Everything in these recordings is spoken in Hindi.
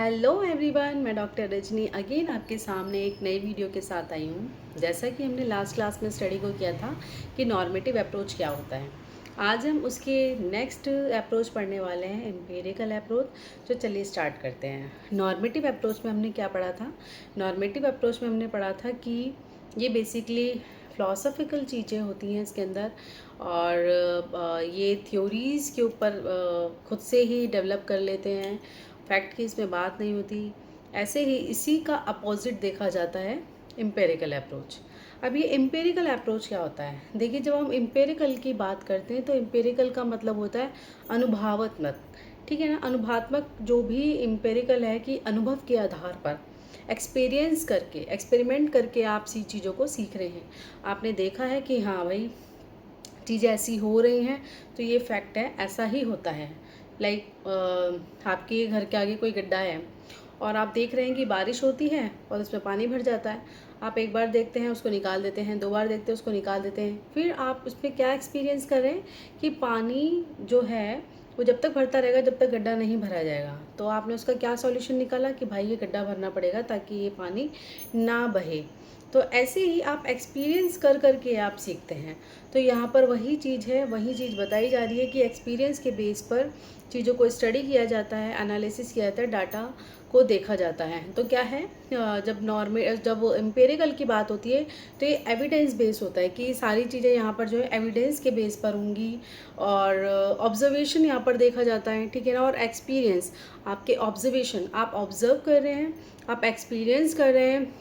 हेलो एवरीवन, मैं डॉक्टर रजनी अगेन आपके सामने एक नई वीडियो के साथ आई हूँ। जैसा कि हमने लास्ट क्लास में स्टडी को किया था कि नॉर्मेटिव अप्रोच क्या होता है, आज हम उसके नेक्स्ट अप्रोच पढ़ने वाले हैं, एम्पिरिकल अप्रोच। तो चलिए स्टार्ट करते हैं। नॉर्मेटिव अप्रोच में हमने क्या पढ़ा था? नॉर्मेटिव अप्रोच में हमने पढ़ा था कि ये बेसिकली फ़िलासफ़िकल चीज़ें होती हैं इसके अंदर, और ये थ्योरीज़ के ऊपर खुद से ही डेवलप कर लेते हैं, फैक्ट की इसमें बात नहीं होती। ऐसे ही इसी का अपोजिट देखा जाता है एम्पिरिकल अप्रोच। अब ये एम्पिरिकल अप्रोच क्या होता है? देखिए, जब हम एम्पिरिकल की बात करते हैं तो एम्पिरिकल का मतलब होता है अनुभवात्मक, ठीक है ना। अनुभवात्मक जो भी एम्पिरिकल है कि अनुभव के आधार पर एक्सपीरियंस करके, एक्सपेरिमेंट करके आप सी चीज़ों को सीख रहे हैं। आपने देखा है कि हाँ भाई, चीज़ें ऐसी हो रही हैं तो ये फैक्ट है, ऐसा ही होता है। आपके घर के आगे कोई गड्ढा है और आप देख रहे हैं कि बारिश होती है और उसमें पानी भर जाता है। आप एक बार देखते हैं, उसको निकाल देते हैं, 2 बार देखते हैं, उसको निकाल देते हैं। फिर आप उसमें क्या एक्सपीरियंस कर रहे हैं कि पानी जो है वो जब तक भरता रहेगा, जब तक गड्ढा नहीं भरा जाएगा। तो आपने उसका क्या सॉल्यूशन निकाला कि भाई ये गड्ढा भरना पड़ेगा ताकि ये पानी ना बहे। तो ऐसे ही आप एक्सपीरियंस कर के आप सीखते हैं। तो यहाँ पर वही चीज़ है, वही चीज़ बताई जा रही है कि एक्सपीरियंस के बेस पर चीज़ों को स्टडी किया जाता है, एनालिसिस किया जाता है, डाटा को देखा जाता है। तो क्या है, जब एम्पिरिकल की बात होती है तो ये एविडेंस बेस होता है कि सारी चीज़ें यहाँ पर जो है एविडेंस के बेस पर होंगी, और ऑब्जर्वेशन यहाँ पर देखा जाता है, ठीक है ना। और एक्सपीरियंस, आपके ऑब्जर्वेशन, आप ऑब्जर्व कर रहे हैं, आप एक्सपीरियंस कर रहे हैं,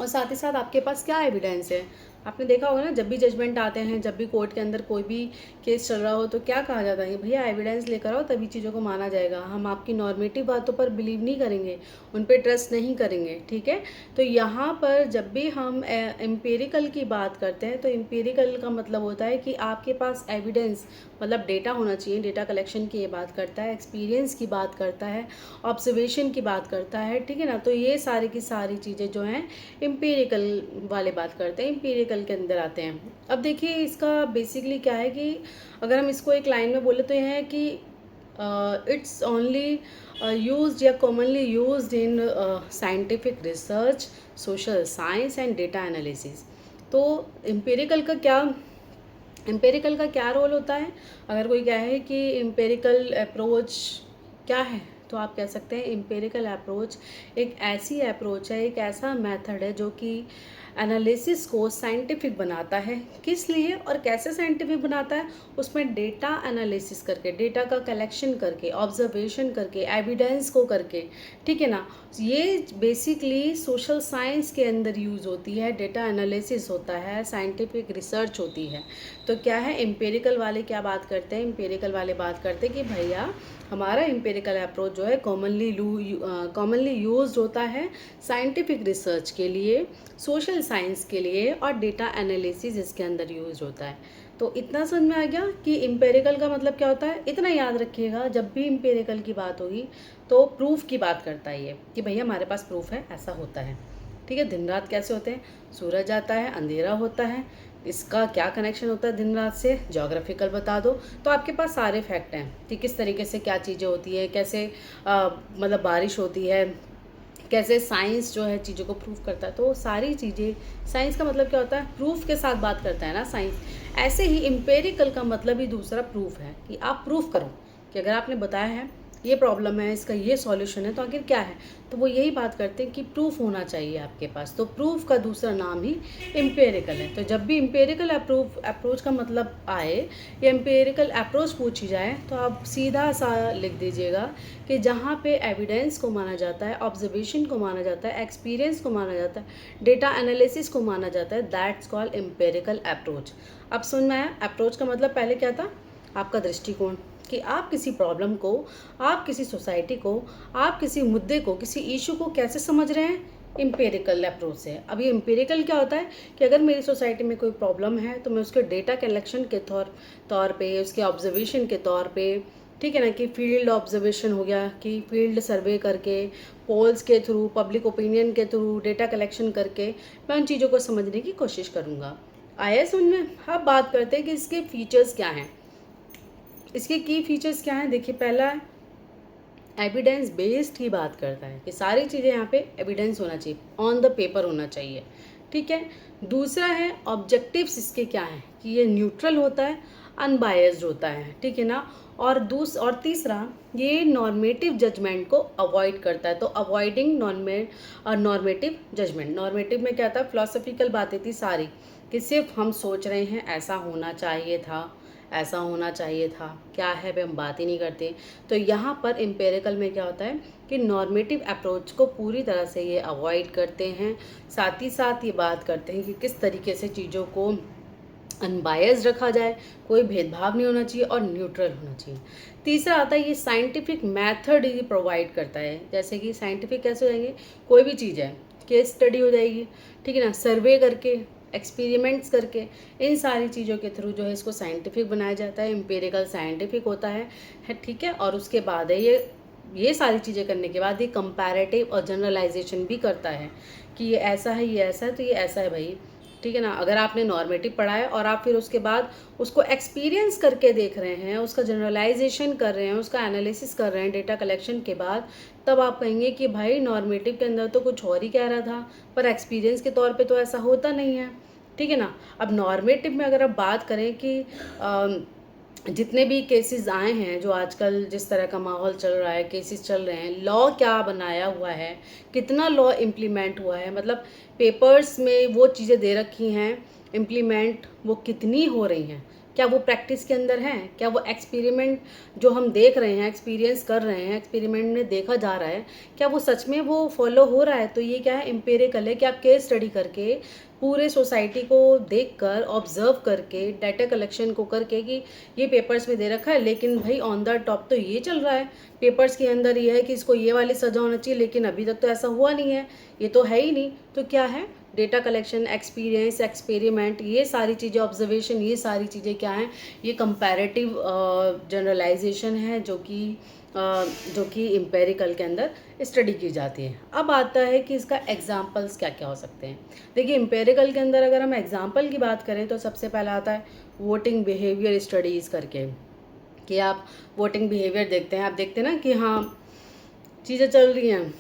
और साथ ही साथ आपके पास क्या एविडेंस है। आपने देखा होगा ना, जब भी जजमेंट आते हैं, जब भी कोर्ट के अंदर कोई भी केस चल रहा हो तो क्या कहा जाता है, भैया एविडेंस लेकर आओ तभी चीज़ों को माना जाएगा। हम आपकी नॉर्मेटिव बातों पर बिलीव नहीं करेंगे, उन पर ट्रस्ट नहीं करेंगे, ठीक है। तो यहाँ पर जब भी हम एम्पिरिकल की बात करते हैं तो एम्पिरिकल का मतलब होता है कि आपके पास एविडेंस, मतलब डेटा होना चाहिए। डेटा कलेक्शन की ये बात करता है, एक्सपीरियंस की बात करता है, ऑब्जर्वेशन की बात करता है, ठीक है ना। तो ये सारी की सारी चीज़ें जो हैं एम्पिरिकल वाले बात करते हैं, एम्पिरिकल के अंदर आते हैं। अब देखिए, इसका बेसिकली क्या है कि अगर हम इसको एक लाइन में बोले तो यह है कि इट्स ओनली यूज्ड या commonly used in scientific research, social science and data analysis. तो एम्पिरिकल का क्या रोल होता है? अगर कोई कहे कि एम्पिरिकल अप्रोच क्या है, तो आप कह सकते हैं एम्पिरिकल अप्रोच एक ऐसी अप्रोच है, एक ऐसा मेथड है जो कि एनालिसिस को साइंटिफिक बनाता है। किस लिए और कैसे साइंटिफिक बनाता है? उसमें डेटा एनालिसिस करके, डेटा का कलेक्शन करके, ऑब्जर्वेशन करके, एविडेंस को करके, ठीक है ना। ये बेसिकली सोशल साइंस के अंदर यूज़ होती है, डेटा एनालिसिस होता है, साइंटिफिक रिसर्च होती है। तो क्या है, एम्पिरिकल वाले क्या बात करते हैं? एम्पिरिकल वाले बात करते हैं कि भैया हमारा एम्पिरिकल अप्रोच जो है कॉमनली यूज्ड होता है साइंटिफिक रिसर्च के लिए, सोशल साइंस के लिए, और डेटा एनालिसिस इसके अंदर यूज होता है। तो इतना समझ में आ गया कि एम्पिरिकल का मतलब क्या होता है। इतना याद रखिएगा, जब भी एम्पिरिकल की बात होगी तो प्रूफ की बात करता है ये, कि भैया हमारे पास प्रूफ है, ऐसा होता है, ठीक है। दिन रात कैसे होते हैं? सूरज आता है, अंधेरा होता है, इसका क्या कनेक्शन होता है दिन रात से? ज्योग्राफिकल बता दो। तो आपके पास सारे फैक्ट हैं कि किस तरीके से क्या चीज़ें होती है, कैसे मतलब बारिश होती है, कैसे साइंस जो है चीज़ों को प्रूफ करता है। तो सारी चीज़ें, साइंस का मतलब क्या होता है? प्रूफ के साथ बात करता है ना साइंस। ऐसे ही एम्पिरिकल का मतलब ही दूसरा प्रूफ है, कि आप प्रूफ करो कि अगर आपने बताया है ये प्रॉब्लम है, इसका ये सॉल्यूशन है, तो आखिर क्या है। तो वो यही बात करते हैं कि प्रूफ होना चाहिए आपके पास। तो प्रूफ का दूसरा नाम ही एम्पिरिकल है। तो जब भी एम्पिरिकल अप्रोच का मतलब आए या एम्पिरिकल अप्रोच पूछी जाए तो आप सीधा सा लिख दीजिएगा कि जहाँ पे एविडेंस को माना जाता है, ऑब्जर्वेशन को माना जाता है, एक्सपीरियंस को माना जाता है, डेटा एनालिसिस को माना जाता है, दैट्स कॉल्ड एम्पिरिकल अप्रोच। अब सुन में आया, अप्रोच का मतलब पहले क्या था? आपका दृष्टिकोण, कि आप किसी प्रॉब्लम को, आप किसी सोसाइटी को, आप किसी मुद्दे को, किसी इशू को कैसे समझ रहे हैं? एम्पिरिकल अप्रोच से। अब ये एम्पिरिकल क्या होता है कि अगर मेरी सोसाइटी में कोई प्रॉब्लम है तो मैं उसके डेटा कलेक्शन के तौर पे, उसके ऑब्जर्वेशन के तौर पे, ठीक है ना, कि फील्ड ऑब्जर्वेशन हो गया, कि फील्ड सर्वे करके, पोल्स के थ्रू, पब्लिक ओपिनियन के थ्रू, डेटा कलेक्शन करके मैं उन चीज़ों को समझने की कोशिश करूँगा। आया समझ में? अब बात करते हैं कि इसके फीचर्स क्या हैं, इसके की फीचर्स क्या हैं। देखिए, पहला है एविडेंस बेस्ड ही बात करता है कि सारी चीज़ें यहाँ पे एविडेंस होना चाहिए, ऑन द पेपर होना चाहिए, ठीक है। दूसरा है ऑब्जेक्टिव्स इसके क्या हैं कि ये न्यूट्रल होता है, अनबायस्ड होता है, ठीक है ना। और तीसरा, ये नॉर्मेटिव जजमेंट को अवॉइड करता है। तो अवॉइडिंग नॉर्मेटिव जजमेंट, नॉर्मेटिव में क्या था, फिलोसफिकल बातें थी सारी, कि सिर्फ हम सोच रहे हैं ऐसा होना चाहिए था, ऐसा होना चाहिए था, क्या है भाई हम बात ही नहीं करते। तो यहाँ पर एम्पेरिकल में क्या होता है कि नॉर्मेटिव अप्रोच को पूरी तरह से ये अवॉइड करते हैं, साथ ही साथ ये बात करते हैं कि किस तरीके से चीज़ों को अनबायस्ड रखा जाए, कोई भेदभाव नहीं होना चाहिए और न्यूट्रल होना चाहिए। तीसरा आता है ये साइंटिफिक मेथड ये प्रोवाइड करता है, जैसे कि साइंटिफिक कैसे हो जाएंगे, कोई भी चीज़ है केस स्टडी हो जाएगी, ठीक है ना, सर्वे करके, एक्सपेरिमेंट्स करके, इन सारी चीज़ों के थ्रू जो है इसको साइंटिफिक बनाया जाता है, एम्पिरिकल साइंटिफिक होता है, ठीक है। और उसके बाद है ये सारी चीज़ें करने के बाद ये कंपैरेटिव और जनरलाइजेशन भी करता है कि ये ऐसा है, ये ऐसा है, तो ये ऐसा है भाई, ठीक है ना। अगर आपने नॉर्मेटिव पढ़ा है और आप फिर उसके बाद उसको एक्सपीरियंस करके देख रहे हैं, उसका जनरलाइजेशन कर रहे हैं, उसका एनालिसिस कर रहे हैं डेटा कलेक्शन के बाद, तब आप कहेंगे कि भाई नॉर्मेटिव के अंदर तो कुछ और ही कह रहा था, पर एक्सपीरियंस के तौर पे तो ऐसा होता नहीं है, ठीक है ना। अब नॉर्मेटिव में अगर आप बात करें कि जितने भी केसेस आए हैं, जो आजकल जिस तरह का माहौल चल रहा है, केसेस चल रहे हैं, लॉ क्या बनाया हुआ है, कितना लॉ इम्प्लीमेंट हुआ है, मतलब पेपर्स में वो चीज़ें दे रखी हैं, इम्प्लीमेंट वो कितनी हो रही हैं, क्या वो प्रैक्टिस के अंदर हैं, क्या वो एक्सपेरिमेंट जो हम देख रहे हैं, एक्सपीरियंस कर रहे हैं, एक्सपेरिमेंट में देखा जा रहा है, क्या वो सच में वो फॉलो हो रहा है। तो ये क्या है, एम्पिरिकल है कि आप केस स्टडी करके पूरे सोसाइटी को देखकर, ऑब्जर्व करके, डाटा कलेक्शन को करके कि ये पेपर्स में दे रखा है, लेकिन भाई ऑन द टॉप तो ये चल रहा है, पेपर्स के अंदर ये है कि इसको ये वाली सज़ा होना चाहिए, लेकिन अभी तक तो ऐसा हुआ नहीं है, ये तो है ही नहीं। तो क्या है, डेटा कलेक्शन, एक्सपीरियंस, एक्सपेरिमेंट, ये सारी चीज़ें, ऑब्जर्वेशन, ये सारी चीज़ें क्या हैं, ये कंपैरेटिव जनरलाइजेशन है जो कि एम्पेरिकल के अंदर स्टडी की जाती है। अब आता है कि इसका एग्जाम्पल्स क्या क्या हो सकते हैं। देखिए एम्पेरिकल के अंदर अगर हम एग्जाम्पल की बात करें तो सबसे पहला आता है वोटिंग बिहेवियर स्टडीज़ करके, कि आप वोटिंग बिहेवियर देखते हैं, आप देखते हैं ना कि हाँ चीज़ें चल रही हैं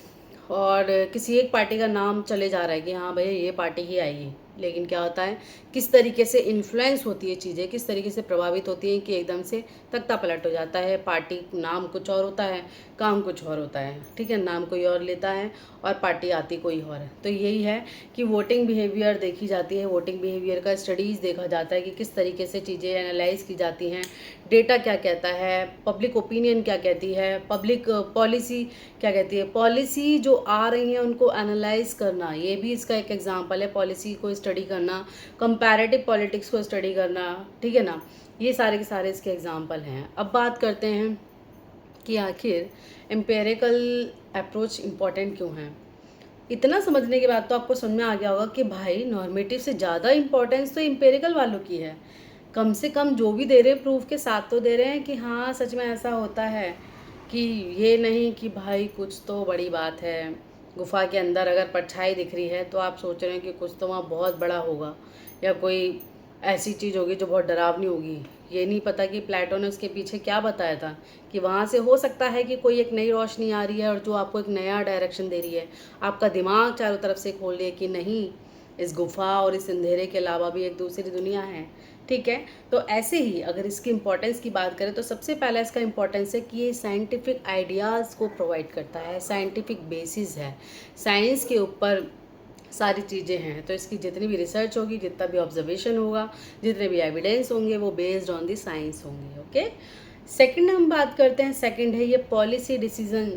और किसी एक पार्टी का नाम चले जा रहा है कि हाँ भैया ये पार्टी ही आएगी, लेकिन क्या होता है, किस तरीके से इन्फ्लुएंस होती है चीज़ें, किस तरीके से प्रभावित होती हैं कि एकदम से तख्ता पलट हो जाता है, पार्टी नाम कुछ और होता है, काम कुछ और होता है, ठीक है, नाम कोई और लेता है और पार्टी आती कोई और है। तो यही है कि वोटिंग बिहेवियर देखी जाती है, वोटिंग बिहेवियर का स्टडीज़ देखा जाता है कि किस तरीके से चीज़ें एनालाइज की जाती हैं, डेटा क्या कहता है, पब्लिक ओपिनियन क्या कहती है, पब्लिक पॉलिसी क्या कहती है, पॉलिसी जो आ रही हैं उनको एनालाइज करना, ये भी इसका एक एग्जांपल है, पॉलिसी को स्टडी करना, कंपैरेटिव पॉलिटिक्स को स्टडी करना, ठीक है ना, ये सारे के सारे इसके एग्जांपल हैं। अब बात करते हैं कि आखिर एम्पेरिकल अप्रोच इम्पॉर्टेंट क्यों है। इतना समझने के बाद तो आपको समझ में आ गया होगा कि भाई नॉर्मेटिव से ज़्यादा इम्पोर्टेंस तो एम्पेरिकल वालों की है। कम से कम जो भी दे रहे हैं प्रूफ के साथ तो दे रहे हैं कि हाँ सच में ऐसा होता है, कि ये नहीं कि भाई कुछ तो बड़ी बात है, गुफा के अंदर अगर परछाई दिख रही है तो आप सोच रहे हैं कि कुछ तो वहाँ बहुत बड़ा होगा, या कोई ऐसी चीज़ होगी जो बहुत डरावनी होगी। ये नहीं पता कि प्लेटो ने उसके पीछे क्या बताया था, कि वहाँ से हो सकता है कि कोई एक नई रोशनी आ रही है और जो आपको एक नया डायरेक्शन दे रही है, आपका दिमाग चारों तरफ से खोल रही है कि नहीं, इस गुफा और इस अंधेरे के अलावा भी एक दूसरी दुनिया है, ठीक है। तो ऐसे ही अगर इसकी इम्पोर्टेंस की बात करें तो सबसे पहला इसका इम्पोर्टेंस है कि ये साइंटिफिक आइडियाज़ को प्रोवाइड करता है, साइंटिफिक बेसिस है, साइंस के ऊपर सारी चीज़ें हैं। तो इसकी जितनी भी रिसर्च होगी, जितना भी ऑब्जर्वेशन होगा, जितने भी एविडेंस होंगे, वो बेस्ड ऑन दी साइंस होंगे। ओके, सेकंड हम बात करते हैं, सेकंड है ये पॉलिसी डिसीजन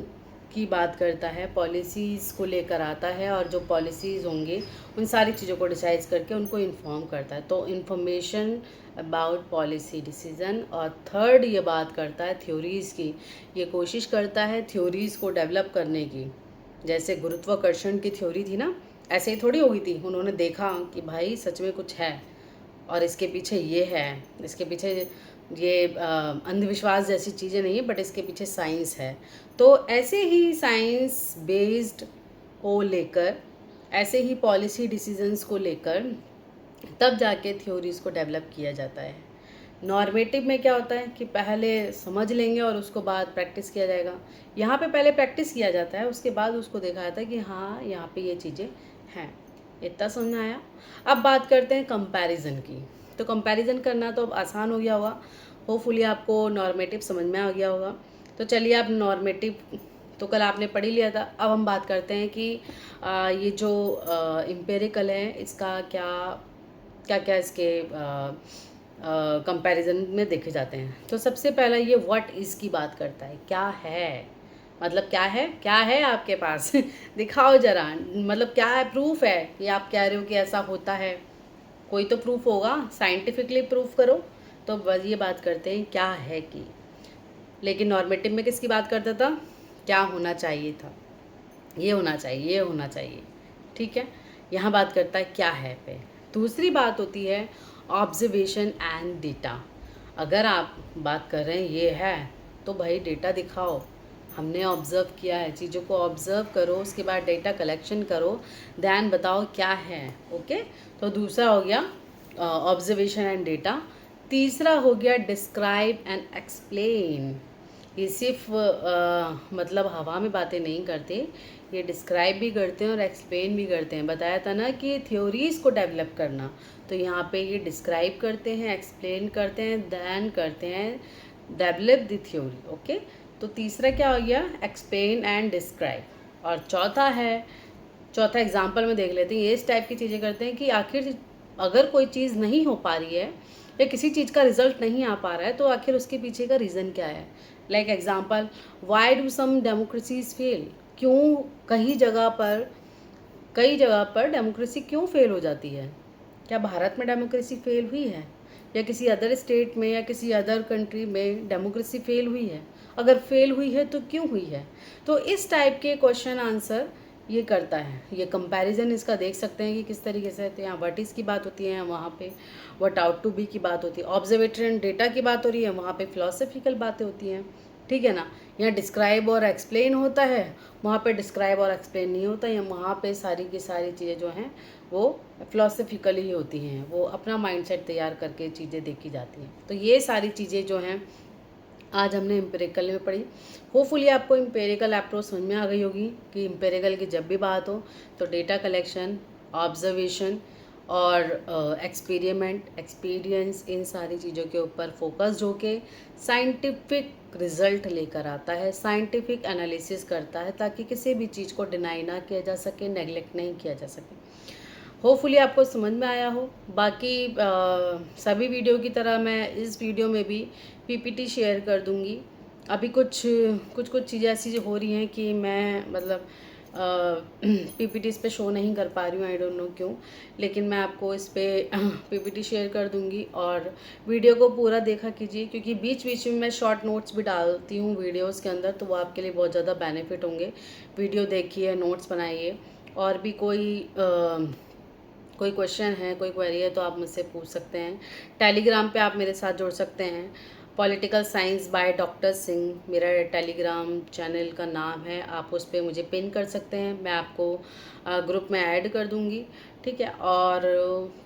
की बात करता है, पॉलिसीज़ को लेकर आता है और जो पॉलिसीज़ होंगे उन सारी चीज़ों को डिसाइड करके उनको इन्फॉर्म करता है। तो इन्फॉर्मेशन अबाउट पॉलिसी डिसीजन। और थर्ड ये बात करता है थ्योरीज़ की, ये कोशिश करता है थ्योरीज़ को डेवलप करने की। जैसे गुरुत्वाकर्षण की थ्योरी थी ना, ऐसे ही थोड़ी हो गई थी, उन्होंने देखा कि भाई सच में कुछ है और इसके पीछे ये है, इसके पीछे ये अंधविश्वास जैसी चीज़ें नहीं है, बट इसके पीछे साइंस है। तो ऐसे ही साइंस बेस्ड को लेकर, ऐसे ही पॉलिसी डिसीजंस को लेकर तब जाके थ्योरीज़ को डेवलप किया जाता है। नॉर्मेटिव में क्या होता है कि पहले समझ लेंगे और उसको बाद प्रैक्टिस किया जाएगा। यहाँ पे पहले प्रैक्टिस किया जाता है, उसके बाद उसको देखा जाता है कि हाँ यहाँ पे ये चीज़ें हैं। इतना समझ में आया। अब बात करते हैं कंपैरिजन की। तो कंपैरिजन करना तो अब आसान हो गया होगा, होपफुली आपको नॉर्मेटिव समझ में आ गया होगा। तो चलिए, आप नॉर्मेटिव तो कल आपने पढ़ ही लिया था। अब हम बात करते हैं कि ये जो इम्पेरिकल है इसका क्या क्या क्या इसके कंपैरिजन में देखे जाते हैं। तो सबसे पहला ये व्हाट इज़ की बात करता है, क्या है, मतलब क्या है आपके पास दिखाओ ज़रा, मतलब क्या है, प्रूफ है कि आप कह रहे हो कि ऐसा होता है, कोई तो प्रूफ होगा, साइंटिफिकली प्रूफ करो। तो बस ये बात करते हैं क्या है कि, लेकिन नॉर्मेटिव में किसकी बात करता था, क्या होना चाहिए था, ये होना चाहिए, ये होना चाहिए, ठीक है। यहाँ बात करता है क्या है पे। दूसरी बात होती है ऑब्जर्वेशन एंड डेटा। अगर आप बात कर रहे हैं ये है तो भाई डेटा दिखाओ, हमने ऑब्ज़र्व किया है, चीज़ों को ऑब्ज़र्व करो, उसके बाद डेटा कलेक्शन करो, दैन बताओ क्या है। ओके, तो दूसरा हो गया ऑब्जर्वेशन एंड डेटा। तीसरा हो गया डिस्क्राइब एंड एक्सप्लेन। ये सिर्फ मतलब हवा में बातें नहीं करते, ये डिस्क्राइब भी करते हैं और एक्सप्लेन भी करते हैं। बताया था ना कि थ्योरीज़ को डेवलप करना, तो यहाँ पे ये डिस्क्राइब करते हैं, एक्सप्लेन करते हैं, दैन करते हैं डेवलप द थ्योरी। ओके, तो तीसरा क्या हो गया, एक्सप्लेन एंड डिस्क्राइब। और चौथा एग्जाम्पल में देख लेते हैं। ये इस टाइप की चीज़ें करते हैं कि आखिर अगर कोई चीज़ नहीं हो पा रही है या किसी चीज़ का रिजल्ट नहीं आ पा रहा है तो आखिर उसके पीछे का रीज़न क्या है। Like example, why do some democracies fail, क्यों कई जगह पर डेमोक्रेसी क्यों फेल हो जाती है। क्या भारत में डेमोक्रेसी फेल हुई है, या किसी अदर स्टेट में या किसी अदर कंट्री में डेमोक्रेसी फेल हुई है, अगर फेल हुई है तो क्यों हुई है। तो इस टाइप के क्वेश्चन आंसर ये करता है। ये कंपैरिजन इसका देख सकते हैं कि किस तरीके से। तो यहाँ व्हाट इज़ की बात होती है, वहाँ पे व्हाट आउट टू बी की बात होती है, ऑब्जर्वेटरी एंड डेटा की बात हो रही है, वहाँ पे फिलोसफिकल बातें होती हैं, ठीक है ना। यहाँ डिस्क्राइब और एक्सप्लेन होता है, वहाँ पे डिस्क्राइब और एक्सप्लेन नहीं होता। या वहाँ पे सारी की सारी चीज़ें जो हैं वो फिलोसफिकली ही होती हैं, वो अपना माइंडसेट तैयार करके चीज़ें देखी जाती हैं। तो ये सारी चीज़ें जो हैं आज हमने एम्पेरिकल में पढ़ी। होपफुली आपको एम्पेरिकल अप्रोच समझ में आ गई होगी कि एम्पेरिकल की जब भी बात हो तो डेटा कलेक्शन, ऑब्जर्वेशन और एक्सपेरिमेंट, एक्सपीरियंस, इन सारी चीज़ों के ऊपर फोकस्ड होके साइंटिफिक रिजल्ट लेकर आता है, साइंटिफिक एनालिसिस करता है, ताकि किसी भी चीज़ को डिनाई ना किया जा सके, नेगलेक्ट नहीं किया जा सके। होपफुली आपको समझ में आया हो। बाकी सभी वीडियो की तरह मैं इस वीडियो में भी पीपीटी शेयर कर दूंगी। अभी कुछ चीज़ें ऐसी हो रही हैं कि मैं मतलब पीपीटीज पे शो नहीं कर पा रही हूँ, आई डोंट नो क्यों, लेकिन मैं आपको इस पे पीपीटी शेयर कर दूंगी। और वीडियो को पूरा देखा कीजिए, क्योंकि बीच बीच में मैं शॉर्ट नोट्स भी डालती हूँ वीडियोस के अंदर, तो वो आपके लिए बहुत ज़्यादा बेनिफिट होंगे। वीडियो देखिए, नोट्स बनाइए, और भी कोई क्वेश्चन है, कोई क्वेरी है तो आप मुझसे पूछ सकते हैं। टेलीग्राम पे आप मेरे साथ जुड़ सकते हैं। Political science by doctor Singh मेरा टेलीग्राम चैनल का नाम है, आप उस पर मुझे पिन कर सकते हैं, मैं आपको ग्रुप में ऐड कर दूंगी, ठीक है। और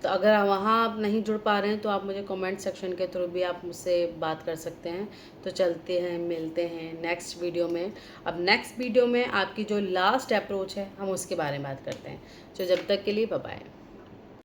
तो अगर वहाँ आप नहीं जुड़ पा रहे हैं तो आप मुझे कमेंट सेक्शन के थ्रू भी आप मुझसे बात कर सकते हैं। तो चलते हैं, मिलते हैं नेक्स्ट वीडियो में। अब नेक्स्ट वीडियो में आपकी जो लास्ट अप्रोच है हम उसके बारे में बात करते हैं। तो जब तक के लिए बाय बाय।